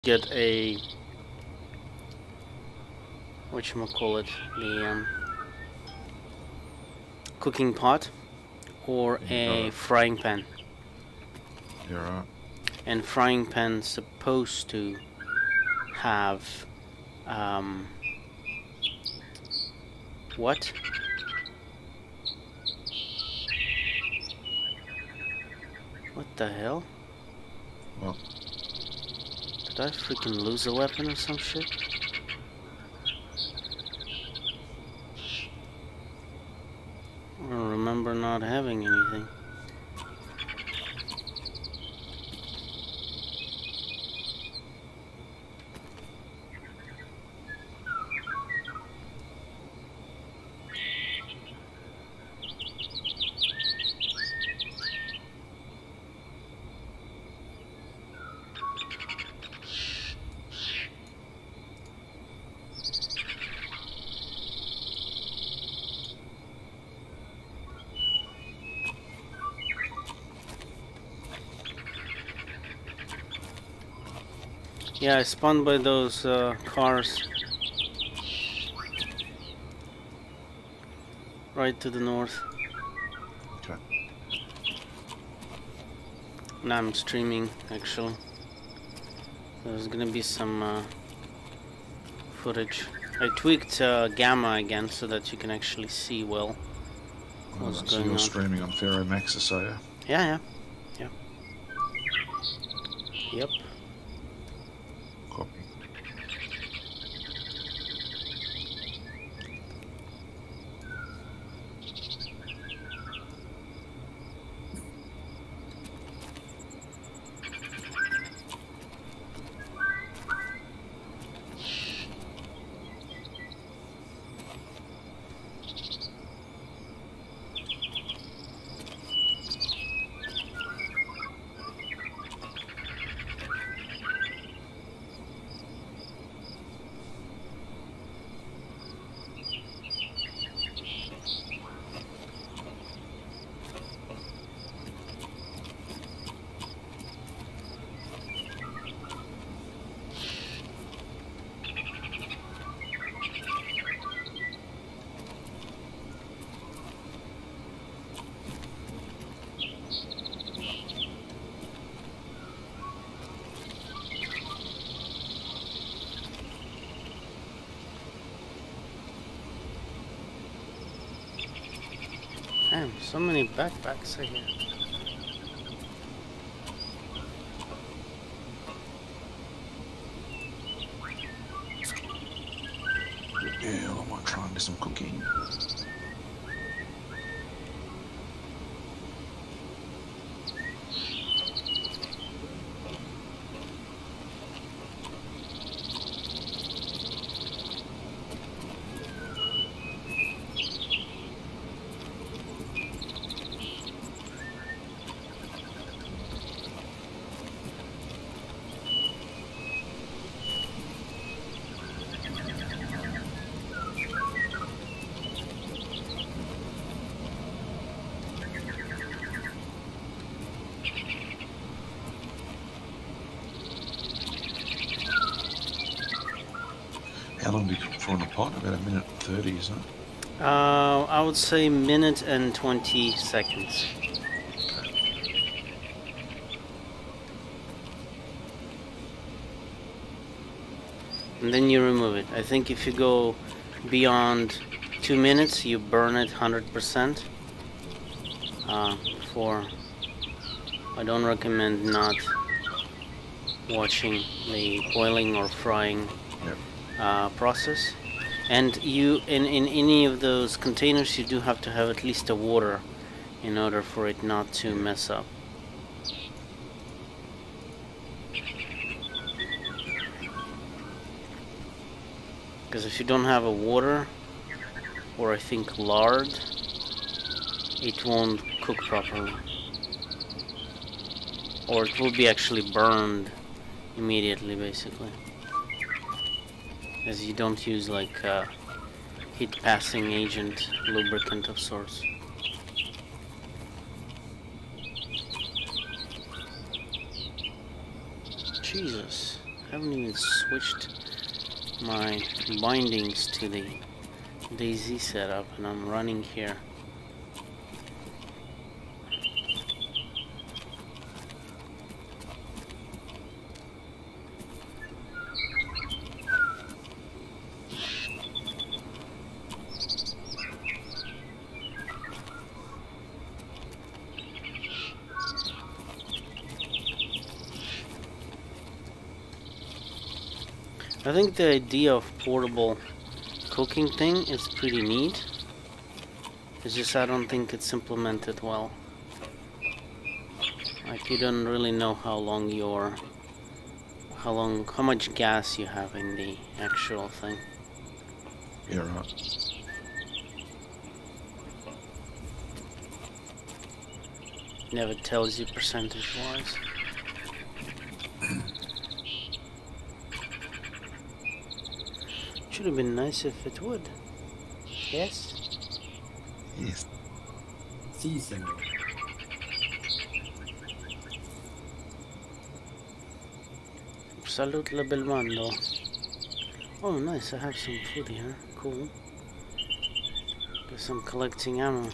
get a whatchamacallit, the cooking pot or a frying pan. Yeah, right. And frying pan's supposed to have what? What the hell? Well, did I freaking lose a weapon or some shit? I don't remember not having anything. Yeah, I spawned by those cars right to the north. okay. Now I'm streaming, actually. There's gonna be some footage. I tweaked gamma again so that you can actually see well what's Alright, so going you're on. streaming on Fero Maxis, are you? Yeah. Yep. Copy. Damn, so many backpacks are here. Yeah, I might try and do some cooking. How long do you cook for in a pot? About 1:30, isn't it? I would say minute and 20 seconds. And then you remove it. I think if you go beyond 2 minutes, you burn it 100%. I don't recommend not watching the boiling or frying process. And you, in any of those containers, you do have to have at least a water in order for it not to mess up. Because if you don't have a water, or I think lard, it won't cook properly. Or it will be actually burned immediately, basically. As you don't use like heat passing agent, lubricant of sorts. Jesus. haven't even switched my bindings to the DayZ setup, and I'm running here. I think the idea of portable cooking thing is pretty neat. It's just I don't think it's implemented well. Like, you don't really know how much gas you have in the actual thing. Yeah, right. Never tells you percentage-wise. Should have been nice if it would. Yes? Yes. Si, senor. Salute bel mando. Oh, nice, I have some food here. Cool. Guess I'm collecting ammo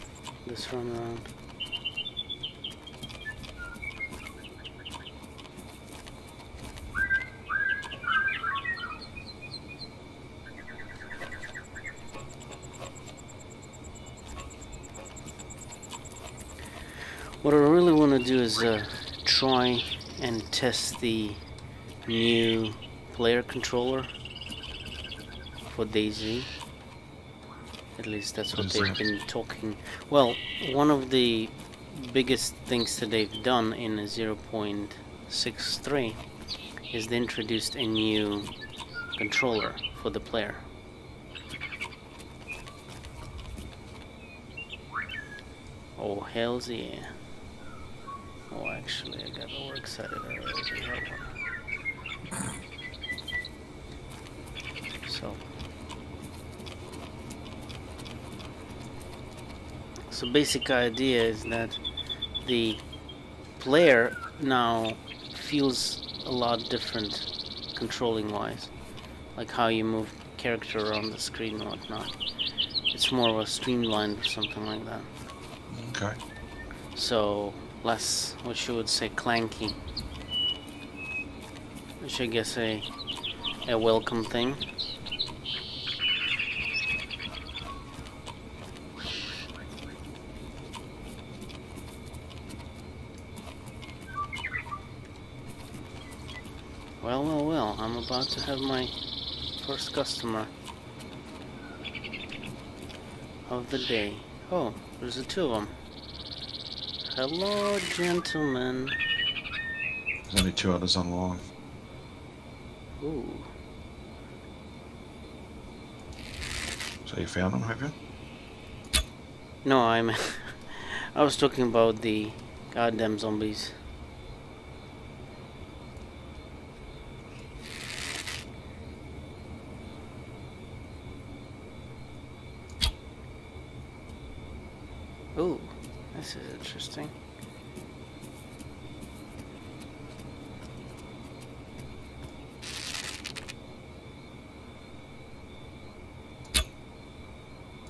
this run around. What I really want to do is try and test the new player controller for DayZ. At least that's what they've been talking. Well, one of the biggest things that they've done in 0.63 is they introduced a new controller for the player. Oh, hells yeah. Oh, actually, I got all excited. I already have one. So basic idea is that the player now feels a lot different controlling wise, like how you move character around the screen and whatnot. It's more of a streamlined or something like that. Okay. So less, what you would say, clanky, which I guess a welcome thing. Well, I'm about to have my first customer of the day. Oh, there's the two of them. Hello, gentlemen. There's only 2 others online. Ooh. So you found them, have you? No, I was talking about the goddamn zombies. Ooh, this is interesting.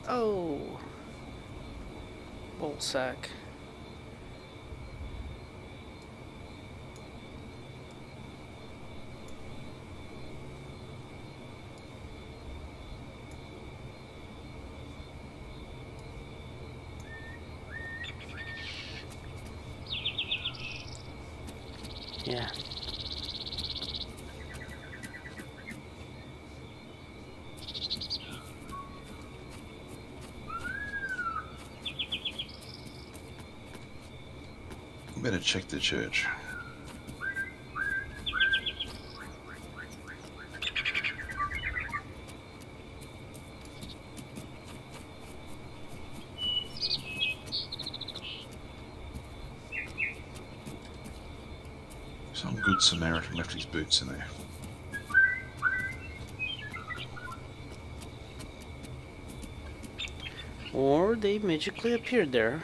Oh, bolt sack. Yeah. Better check the church. Some good Samaritan left his boots in there. Or they magically appeared there.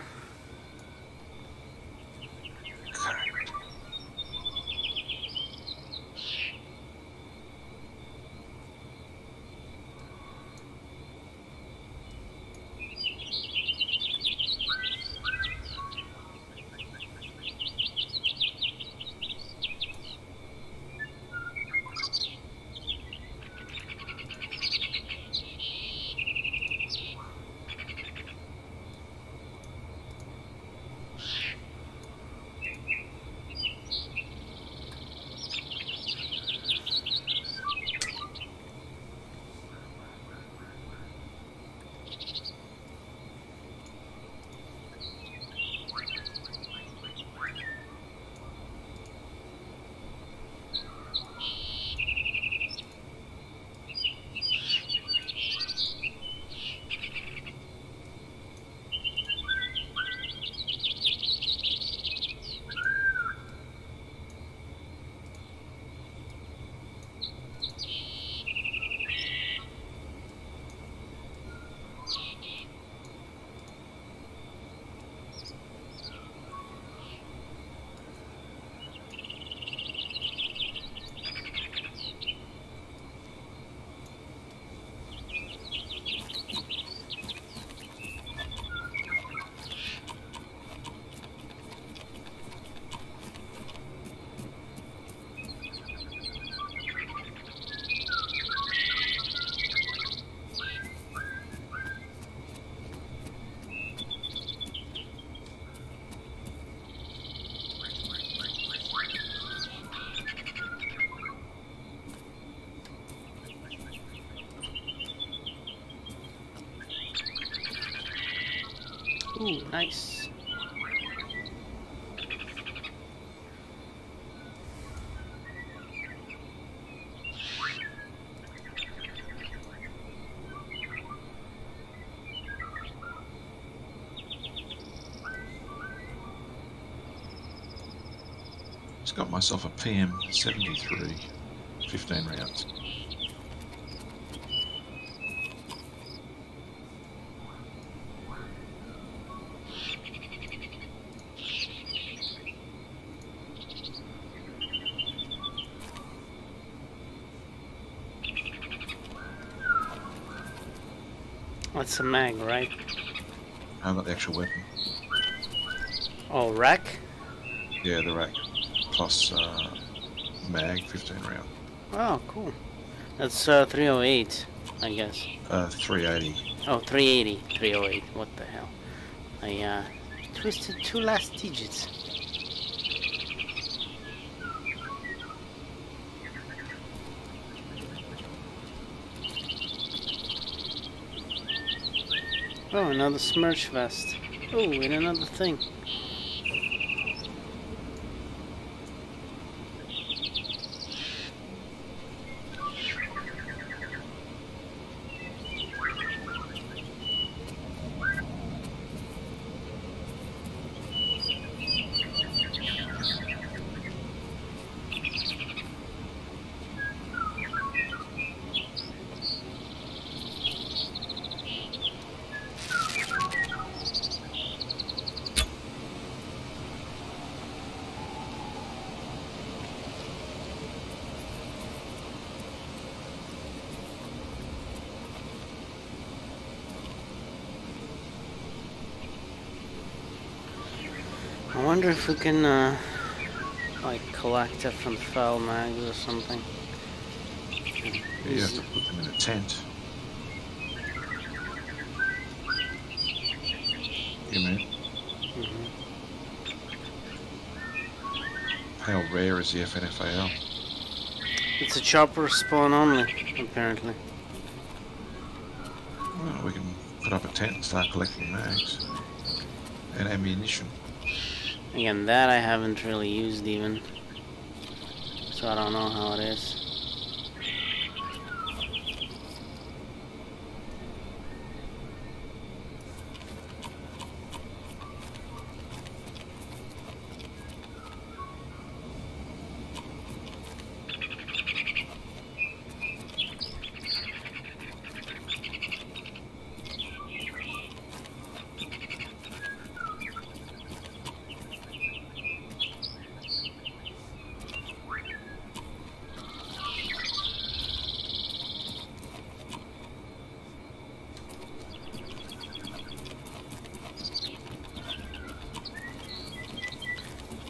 Ooh, nice. Just got myself a PM 73, 15 rounds. That's a mag, right? I got the actual weapon. Oh, rack? Yeah, the rack. Plus mag, 15 round. Oh, cool. That's 308, I guess. 380. Oh, 380. 308. What the hell? I twisted two last digits. Oh, another smirch vest. Oh, and another thing. I wonder if we can, like, collect different file mags or something. Yeah, you have to put them in a tent. You mean? Mm-hmm. How rare is the FNFAL? It's a chopper spawn only, apparently. Well, we can put up a tent and start collecting mags and ammunition. Again, that I haven't really used even, so I don't know how it is.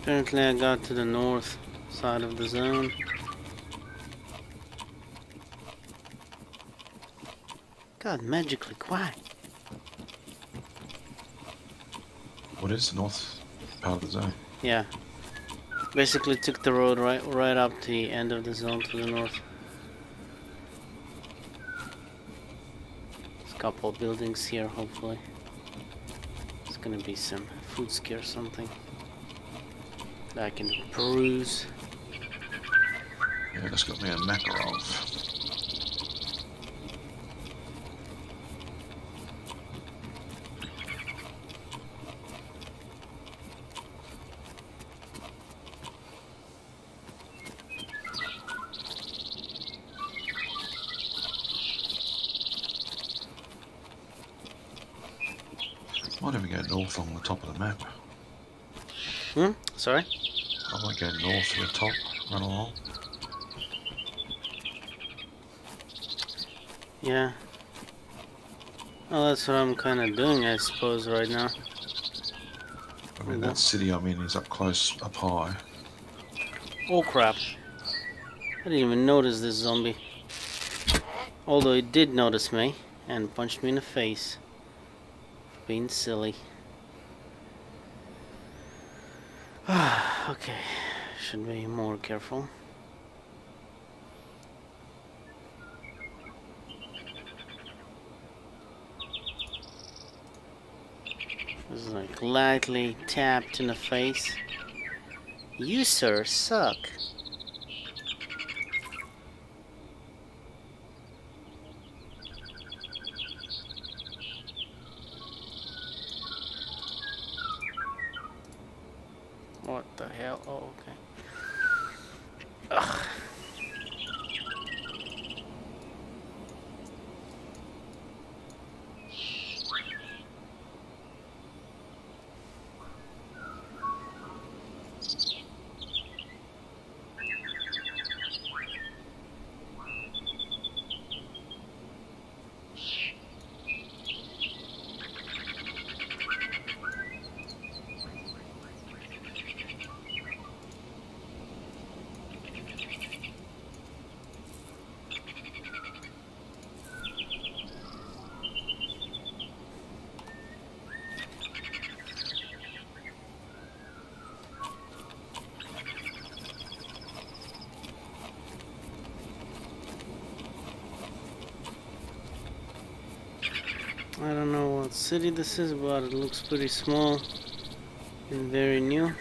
Apparently I got to the north side of the zone. God, magically quiet. What is the north part of the zone? Yeah. Basically took the road right up to the end of the zone to the north. There's a couple of buildings here, hopefully. It's gonna be some food scare or something that I can peruse. Yeah, that's got me a Makarov. Might even go north on the top of the map. Sorry? I might go north to the top, run along. Yeah. Well, that's what I'm kind of doing, I suppose, right now. I mean, that city I'm in is up close, up high. Oh crap. I didn't even notice this zombie. Although it did notice me and punched me in the face. Being silly. Okay. Should be more careful. This is like lightly tapped in the face. You, sir, suck. What the hell? Oh, okay. Ugh. I don't know what city this is, but it looks pretty small and very new.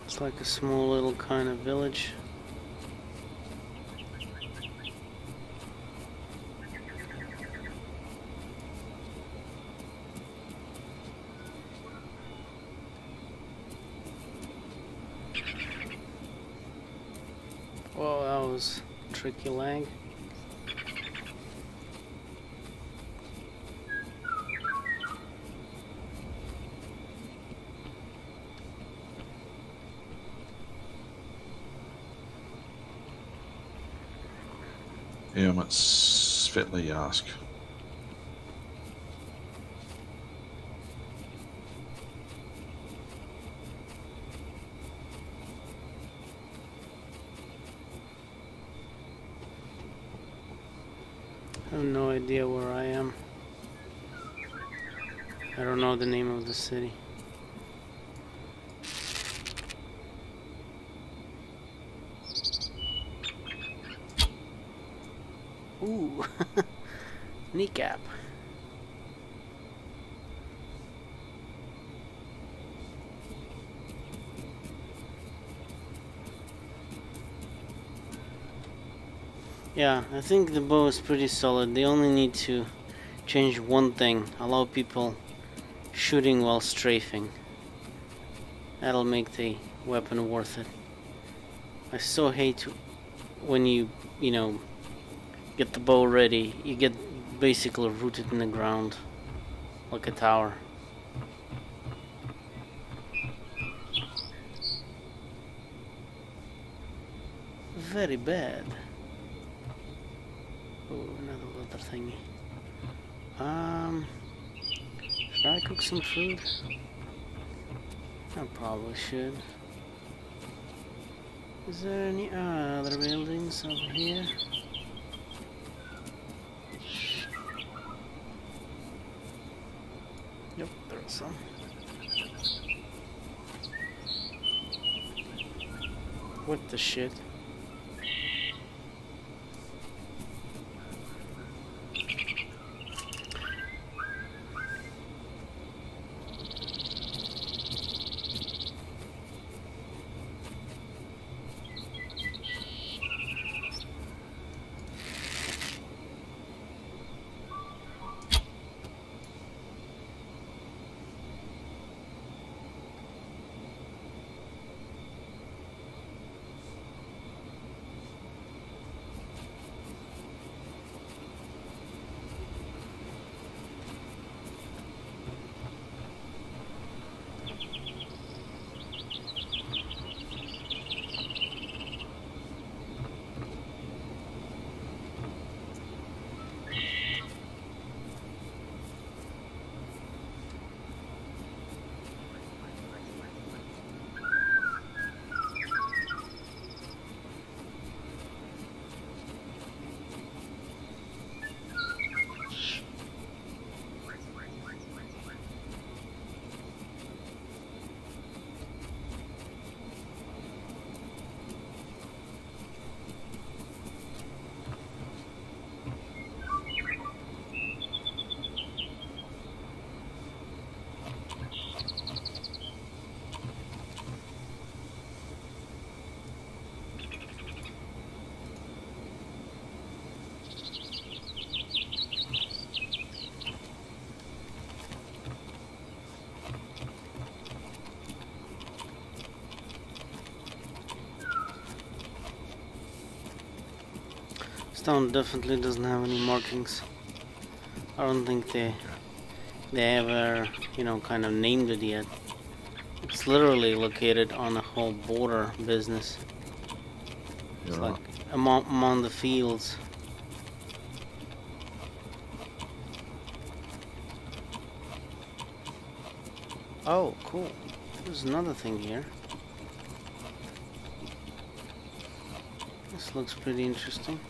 It's like a small little kind of village. Whoa, that was tricky lag. Yeah, I'm at Svetli Ask. I have no idea where I am. I don't know the name of the city. Ooh, kneecap. Yeah, I think the bow is pretty solid. They only need to change one thing. Allow people shooting while strafing. That'll make the weapon worth it. I so hate when you know, get the bow ready, you get basically rooted in the ground like a tower. Very bad. Oh, another little thingy. Should I cook some food? I probably should. Is there any other buildings over here? Yep, there are some. What the shit? Stone definitely doesn't have any markings. I don't think they ever, you know, kind of named it yet. It's literally located on a whole border business. It's You're like right. among the fields. Oh, cool. There's another thing here. This looks pretty interesting.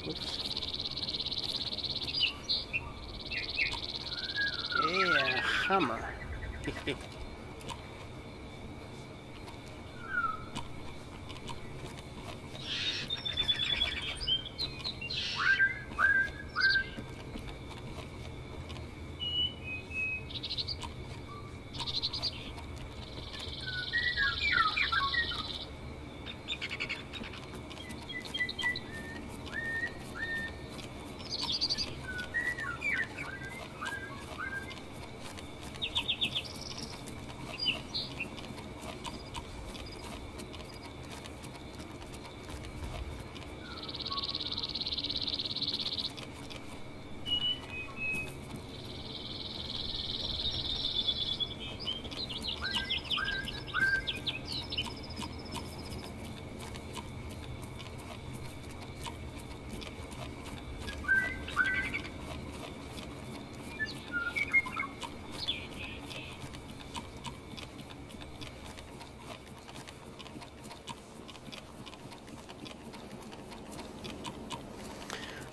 Oops. Yeah, hammer.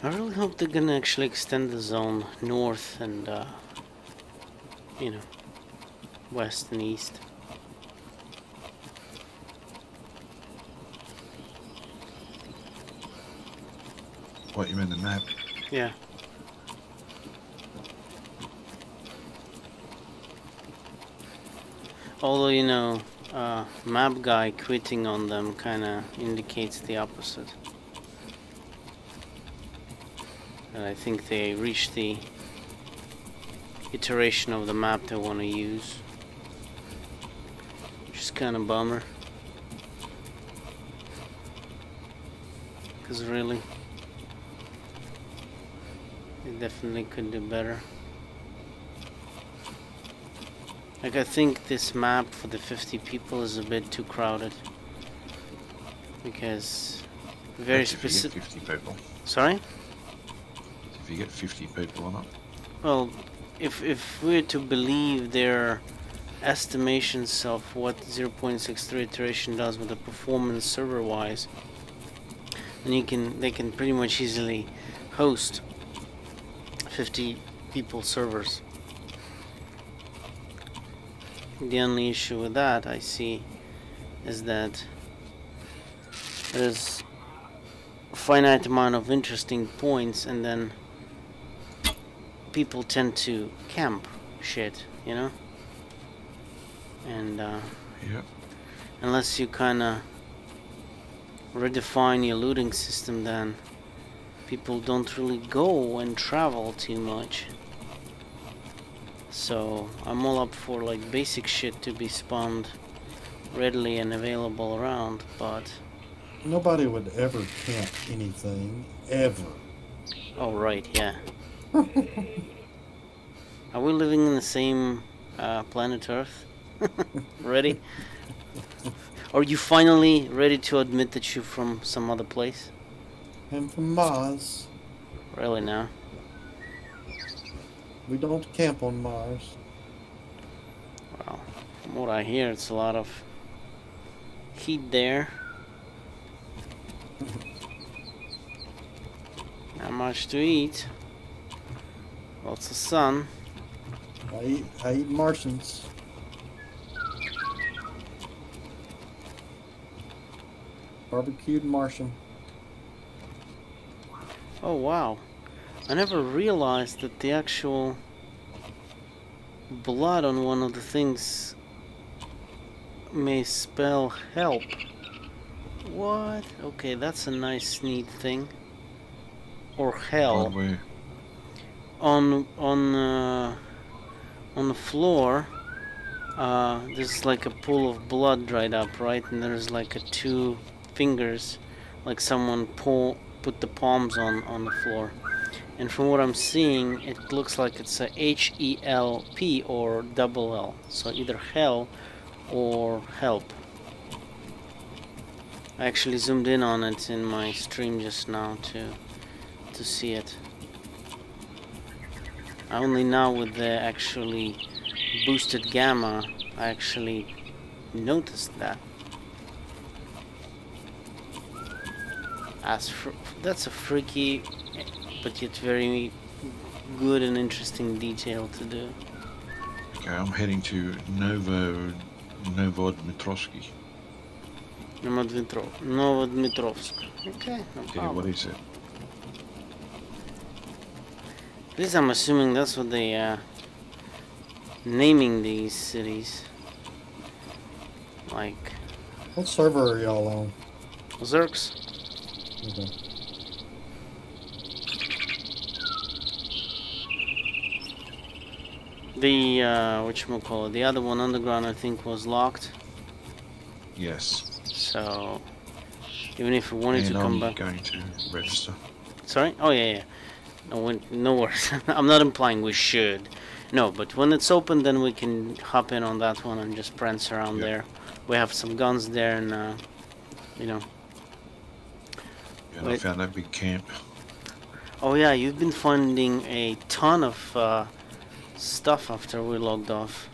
I really hope they're gonna actually extend the zone north and, you know, west and east. What, you mean the map? Yeah. Although, you know, map guy quitting on them kinda indicates the opposite. And I think they reached the iteration of the map they want to use. Which is kind of bummer. Because really, they definitely could do better. Like, I think this map for the 50 people is a bit too crowded. Because very specific. 50 people. Sorry? If you get 50 people on it. Well, if we're to believe their estimations of what 0.63 iteration does with the performance server-wise, then they can pretty much easily host 50 people servers. The only issue with that I see is that there's a finite amount of interesting points, and then people tend to camp shit, you know? And Yep. unless you kinda redefine your looting system, then people don't really go and travel too much. So I'm all up for like basic shit to be spawned readily and available around, but Nobody would ever camp anything, ever. oh right, yeah. Are we living in the same planet Earth? Ready? Are you finally ready to admit that you're from some other place? And from Mars, Really now? we don't camp on Mars. Well, from what I hear, it's a lot of heat there. Not much to eat. Lots of sun. I eat Martians. Barbecued Martian. Oh wow. I never realized that the actual blood on one of the things may spell help. What? Okay, that's a nice neat thing. Or hell. On where? On the floor, there's like a pool of blood dried up, right? And there's like a two fingers, like someone put the palms on the floor. And from what I'm seeing, it looks like it's a HELP or double L. So either hell or help. I actually zoomed in on it in my stream just now to see it. Only now with the actually boosted gamma, I actually noticed that. That's a freaky, but yet very good and interesting detail to do. Okay, I'm heading to Novodmitrovsky. Novodmitrovsk. Okay, no Yeah, problem. what is it? At least I'm assuming that's what they naming these cities. Like What server are y'all on? Zerks. Okay. The whatchamacallit, the other one underground I think was locked. Yes. So even if we wanted to come back. I'm going to register. Sorry? Oh yeah. No worries. I'm not implying we should. No, but when it's open, then we can hop in on that one and just prance around there. We have some guns there, and you know. And I found that big camp. Oh yeah, you've been finding a ton of stuff after we logged off.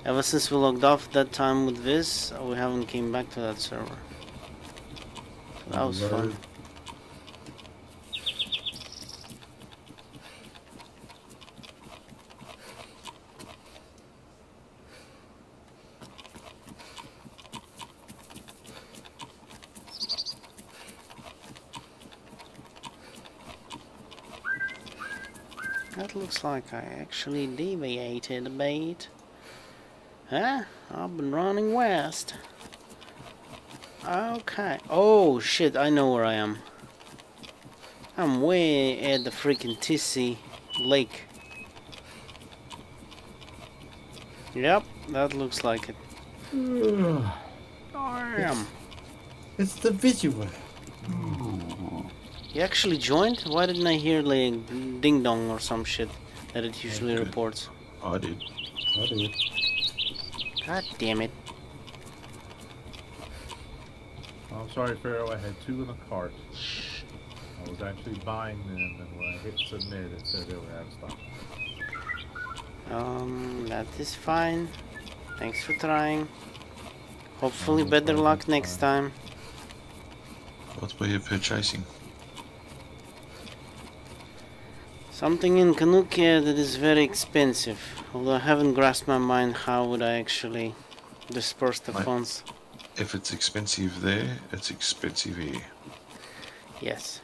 Ever since we logged off that time with Viz, we haven't came back to that server. So that was fun. That looks like I actually deviated a bit. Huh? I've been running west. Okay. Oh shit, I know where I am. I'm way at the freaking Tissy Lake. Yep, that looks like it. Damn. It's the visual. You actually joined? Why didn't I hear like ding dong or some shit that it usually reports? I did. I did. God damn it. I'm sorry, Fero, I had two in the cart. I was actually buying them, and when I hit submit, it said they were out of stock. That is fine. Thanks for trying. Hopefully better luck next time. What were you purchasing? Something in Kanukia that is very expensive. Although I haven't grasped my mind how would I actually disperse the funds. If it's expensive there, it's expensive here. Yes.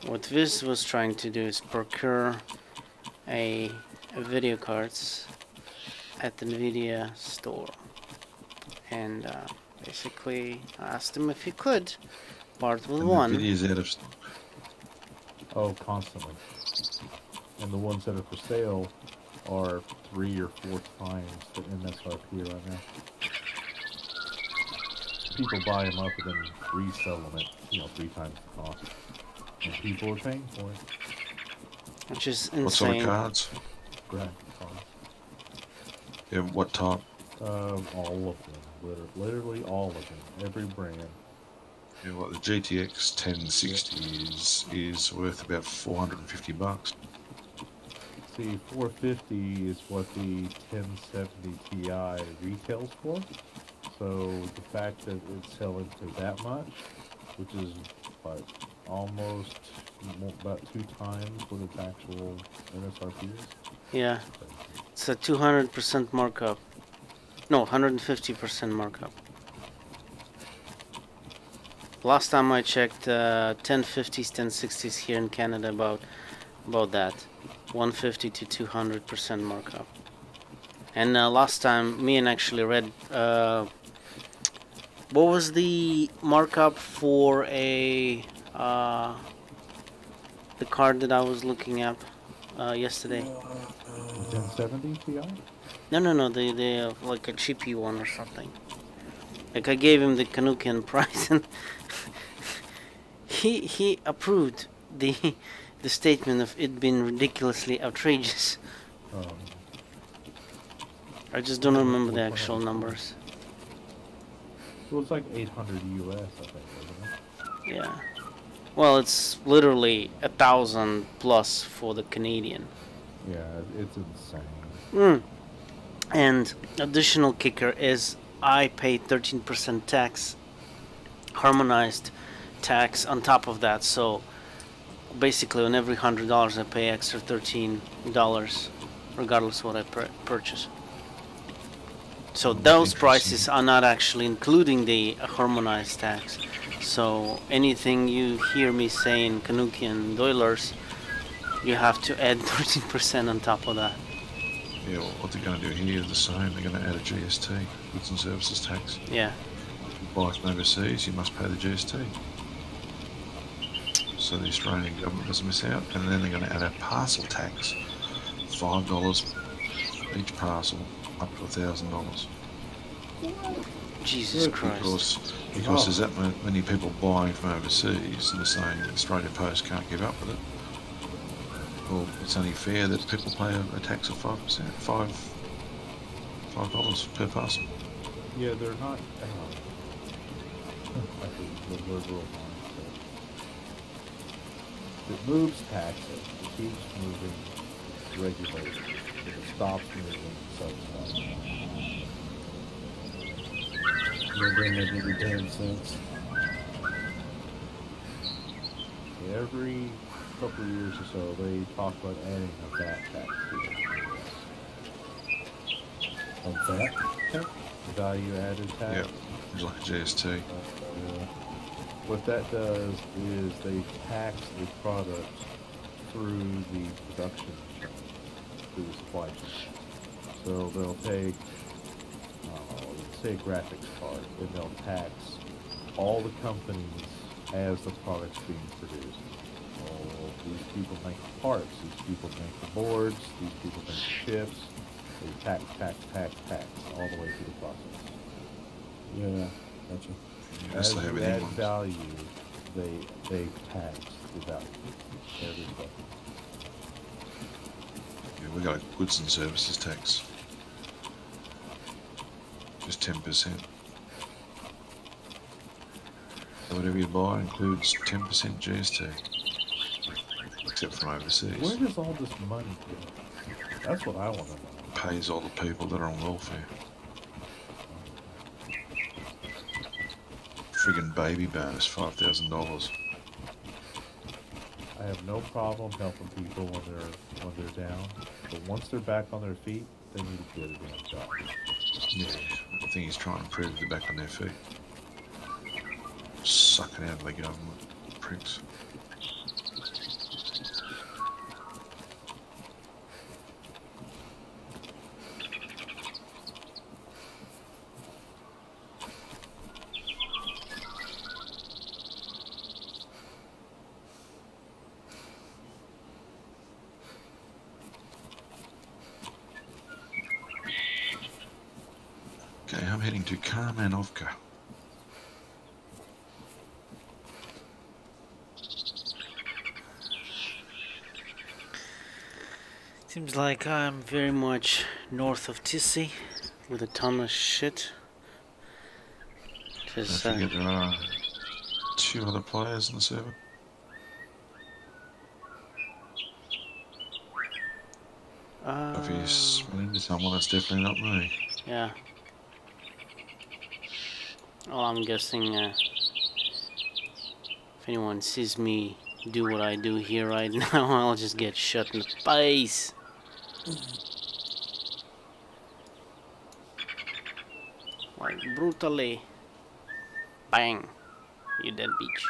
What Viz was trying to do is procure a video cards at the Nvidia store. And basically I asked him if he could part with one. Nvidia's out of stock. Oh, constantly. And the ones that are for sale are 3 or 4 times the MSRP right now. People buy them up and then resell them at, 3 times the cost. And people are paying for it. Which is insane. What sort of cards? Graphic cards. Yeah, what type? All of them. Literally all of them. Every brand. Yeah, what the GTX 1060 is worth about $450. See, $450 is what the 1070 Ti retails for. So the fact that it's selling for that much, which is what, almost about 2 times what its actual MSRP is. Yeah, it's a 200% markup. No, 150% markup. Last time I checked, 1050s, 1060s here in Canada about that, 150 to 200% markup. And last time, me and actually read, what was the markup for the card that I was looking at yesterday? 1070 Ti? No, the like a cheapy one or something. Like I gave him the Kanukian price, and he approved the the statement of it being ridiculously outrageous. Um, I just don't remember the which one actual of the numbers. It was like 800 US, I think, wasn't it? Yeah. Well, it's literally 1,000 plus for the Canadian. Yeah, it's insane. Mm. And additional kicker is I pay 13% tax, harmonized tax on top of that. So basically, on every $100, I pay extra $13, regardless of what I purchase. So those prices are not actually including the harmonized tax. So anything you hear me saying, Kanuki and Doilers, you have to add 13% on top of that. Yeah, well, what they're going to do here is the same. They're going to add a GST, goods and services tax. Yeah. If you buy from overseas, you must pay the GST. So the Australian government doesn't miss out. And then they're going to add a parcel tax, $5 each parcel, up to $1,000. Jesus Christ. Because there's that many people buying from overseas, and they're saying Australia Post can't keep up with it. Well, it's only fair that people pay a tax of 5%, $5 per parcel. Yeah, they're not. I think the liberal mindset. It moves taxes. It keeps moving regulations. It stops moving subsidies. Then they give you 10 cents. Every couple of years or so, they talk about adding a VAT tax to it. Of that? The value added tax. Yep, it's like a GST. What that does is they tax the product through the production chain, through the supply chain. So they'll take, let's say a graphics card, and they'll tax all the companies as the product's being produced. Oh, these people make the parts, these people make the boards, these people make the chips. They tax all the way through the process. Yeah, gotcha. As they add value, they tax the value. Everybody. Yeah, we got a goods and services tax. Just 10%. So whatever you buy includes 10% GST. Except from overseas. Where does all this money go? That's what I want to know. Pays all the people that are on welfare. Friggin' baby bonus, $5,000. I have no problem helping people when they're down, but once they're back on their feet, they need to get a damn job. Yeah, I think he's trying to prove they're back on their feet. Sucking out of the government, pricks. Okay, I'm heading to Karmanovka. Seems like I'm very much north of Tissy with a ton of shit. Don't forget there are 2 other players in the server. If he's running into someone, that's definitely not me. Yeah. Well, I'm guessing if anyone sees me do what I do here right now, I'll just get shot in the face. Like brutally. Bang. You dead bitch.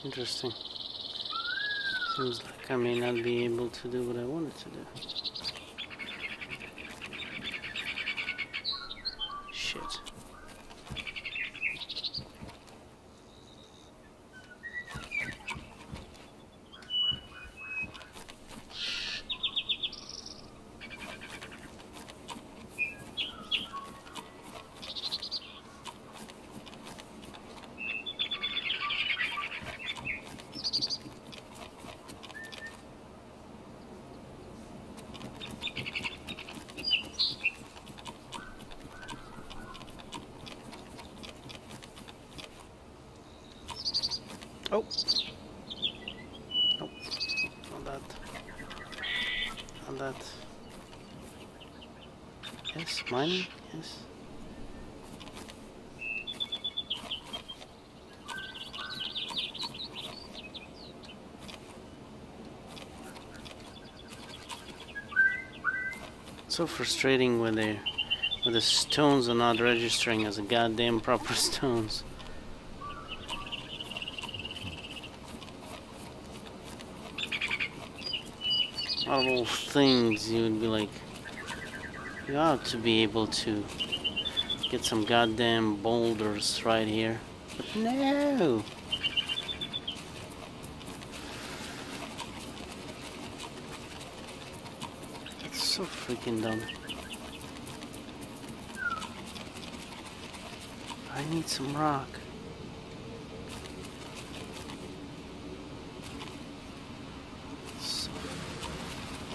Interesting. Seems like I may not be able to do what I wanted to do. Shit. Oh! Nope. Not that. Not that. Yes, mining? Yes. So frustrating when the stones are not registering as a goddamn proper stones. Out of all things, you would be like, you ought to be able to get some goddamn boulders right here. But no! That's so freaking dumb. I need some rock. So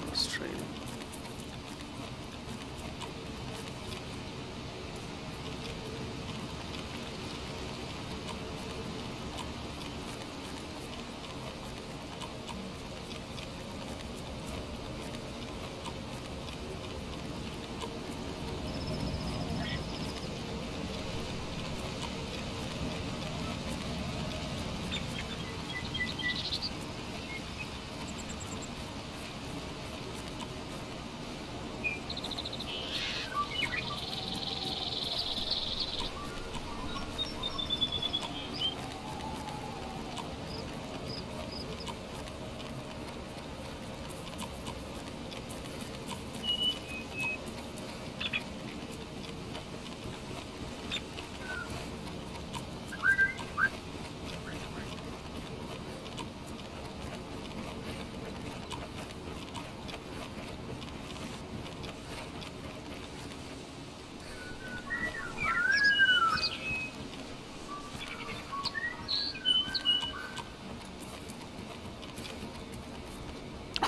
frustrating.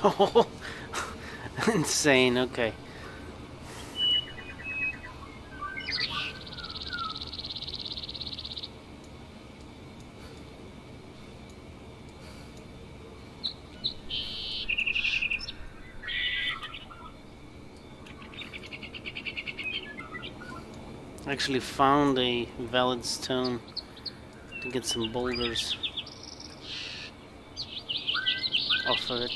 Oh, insane. Okay. Actually found a valid stone to get some boulders off of it.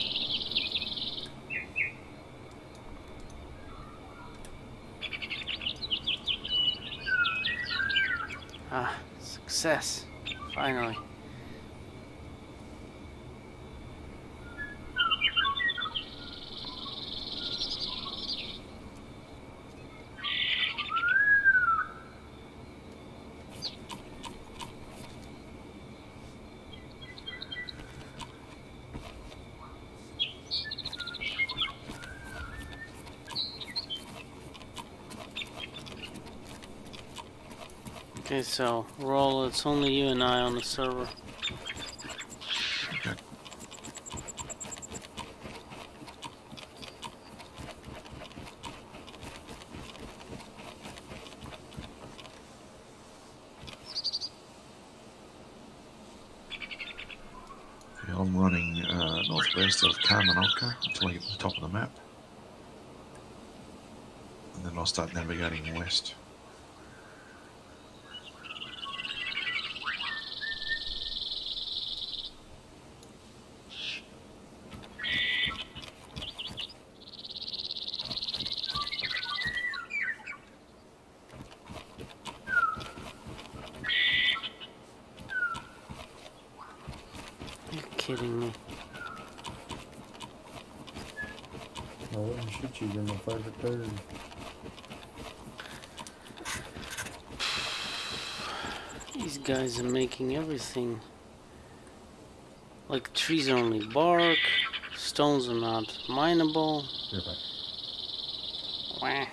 Ah, success. Finally. Okay, so Roll, it's only you and I on the server. Okay. Yeah, I'm running northwest of Kamenovka until I get to the top of the map. And then I'll start navigating west. kidding me? I wouldn't shoot you, you're my favorite bird. These guys are making everything. Like trees are only bark, stones are not mineable. You're back. Wah.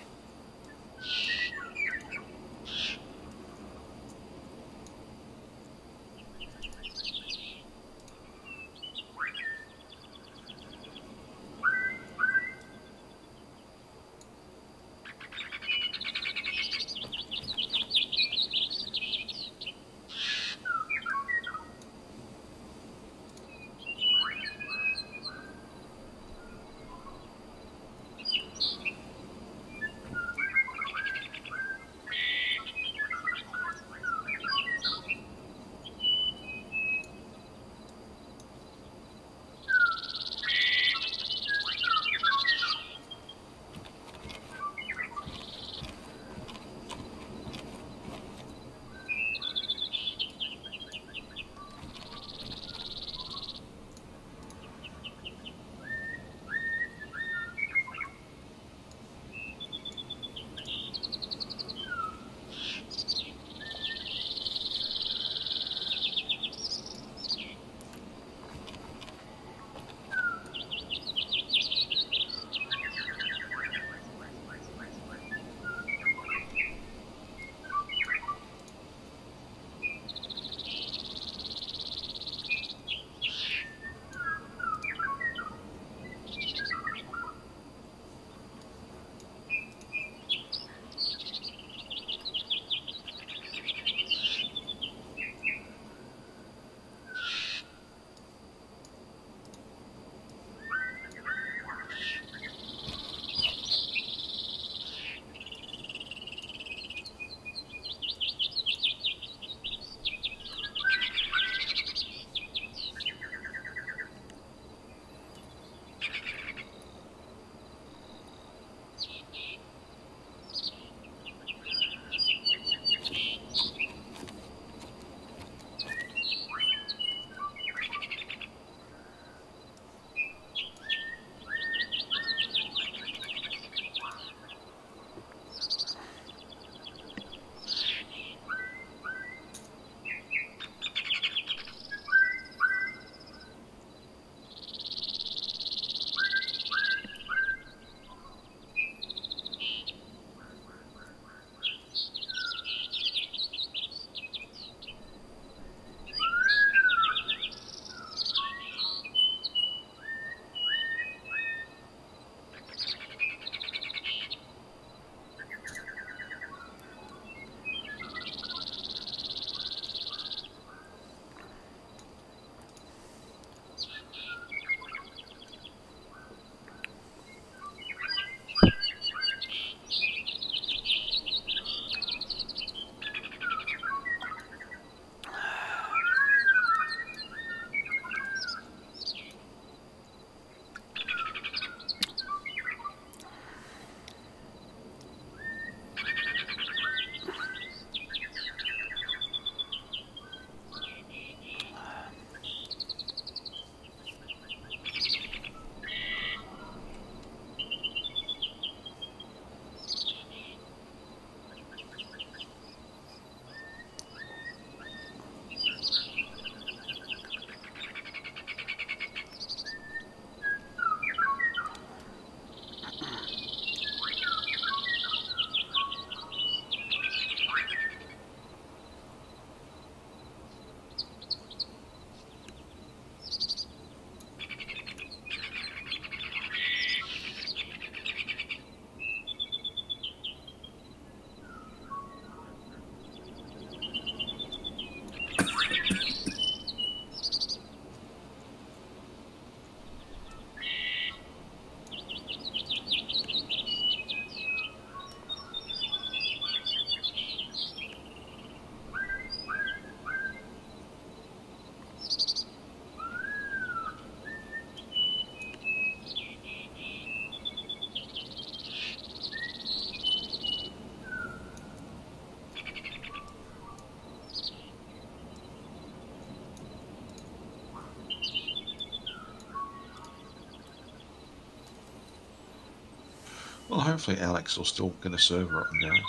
hopefully Alex will still get a server up and going.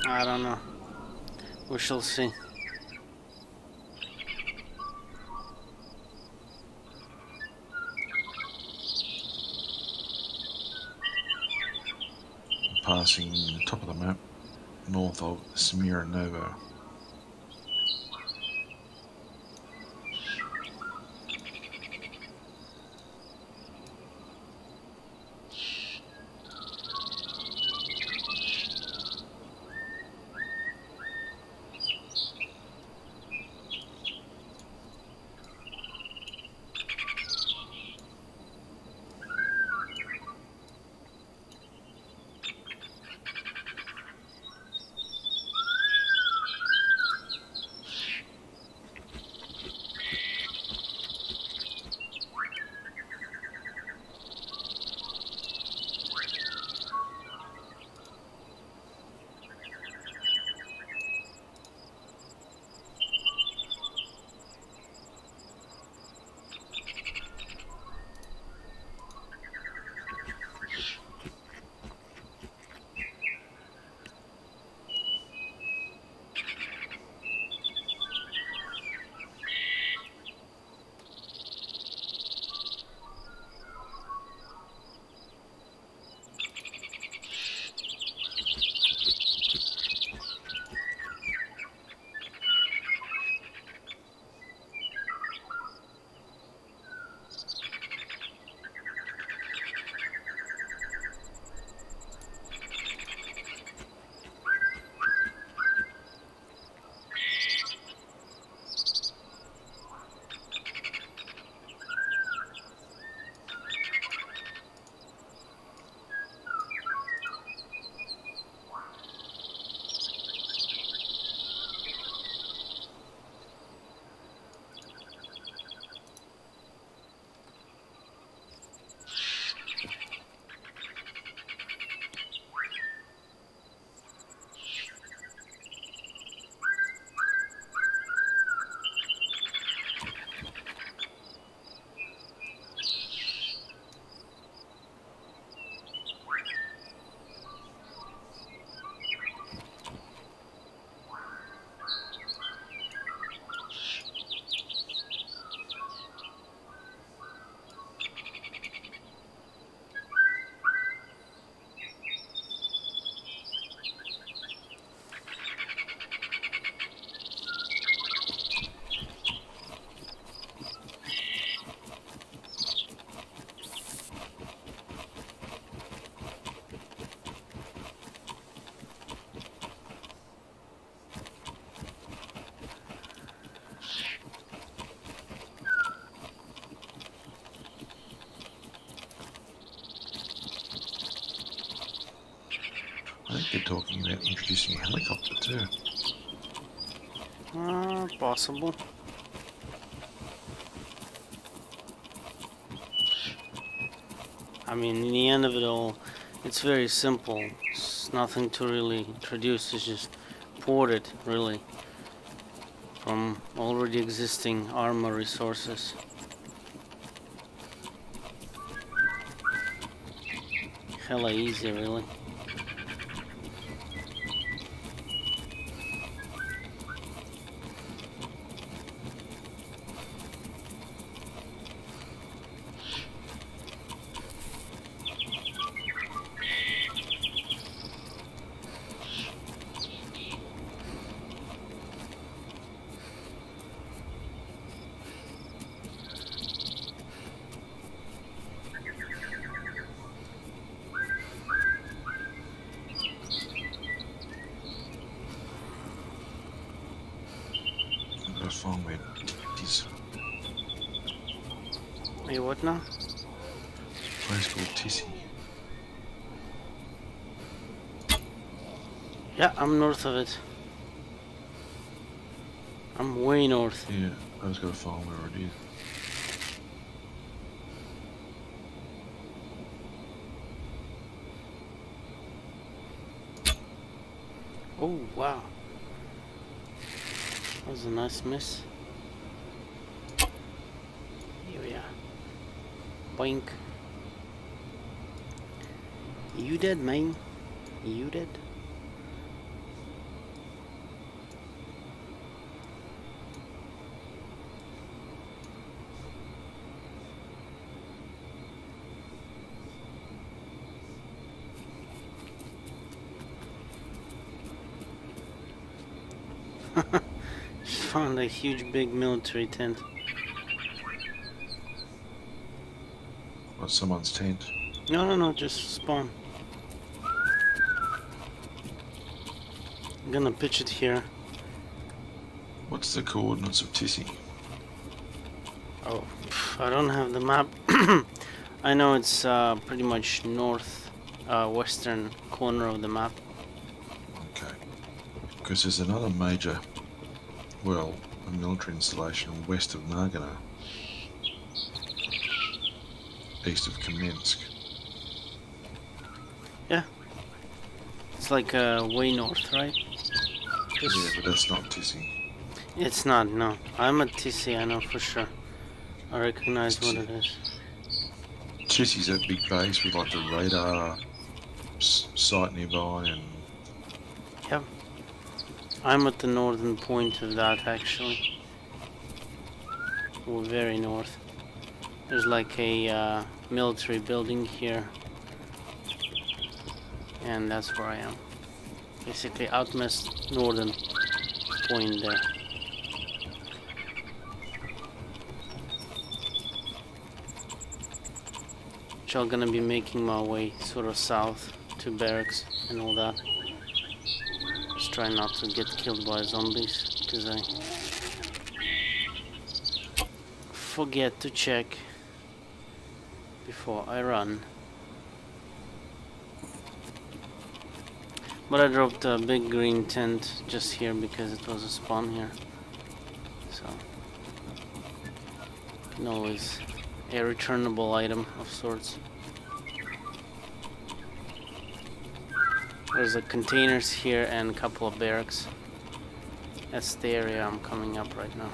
I don't know. We shall see. Passing the top of the map, north of Smira Nova. I think they're talking about introducing a helicopter too. Possible. I mean, in the end of it all, it's very simple. It's nothing to really introduce. It's just port it, really, from already existing armor resources. Hella easy, really. Hey, what now? Place called Tissy. Yeah, I'm north of it. I'm way north. Yeah, I just gotta find where it is. Oh, wow. That was a nice miss. Here we are. Boink. You dead, man? You dead? Just found a huge big military tent. What, someone's tent? No, just spawn. I'm gonna pitch it here. What's the coordinates of Tissy? Oh, I don't have the map. I know it's pretty much north, western corner of the map. Okay. Because there's another major, well, a military installation west of Nagano, east of Kamensk. Yeah. It's like way north, right? Just Yeah, but that's not Tissy. It's not, no. I'm at TC, I know for sure. I recognize what it is. Tissy's that big base with like the radar site nearby, and Yep. I'm at the northern point of that, actually. We're very north. There's like a military building here. And that's where I am. Basically, outmost northern point there. Which I'm gonna be making my way sort of south to barracks and all that. Just try not to get killed by zombies, because I forget to check before I run. But I dropped a big green tent just here because it was a spawn here. So, you can always a returnable item of sorts. There's a containers here and a couple of barracks. That's the area I'm coming up right now.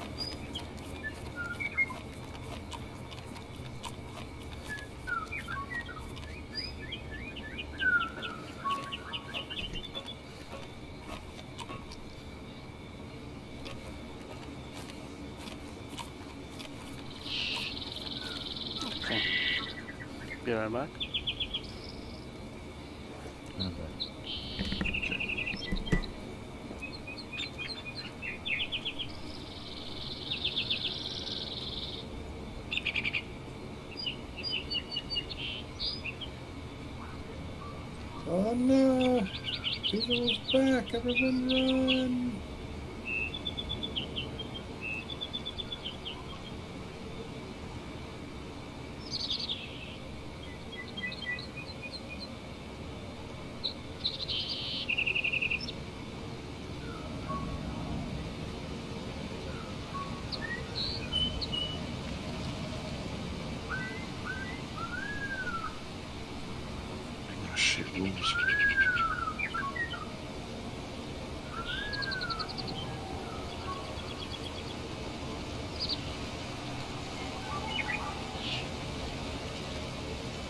Okay. Be right back. Oh no! People's back! Everyone run! oh shit, wolves.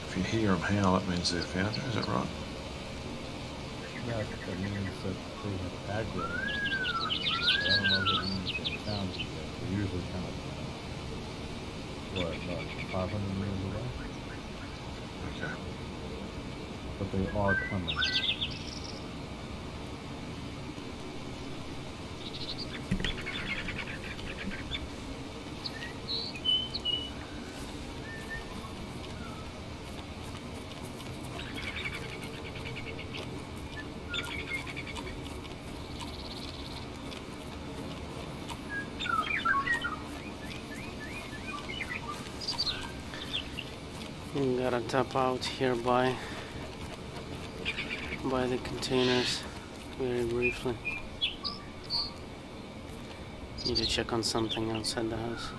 If you hear them howl, that means they're found you, is that right? That means that they have aggro. I don't know if it means they found it yet. They're usually kind of, what, about 500 meters away? Okay. But they are coming. We gotta tap out here by the containers very briefly. Need to check on something outside the house.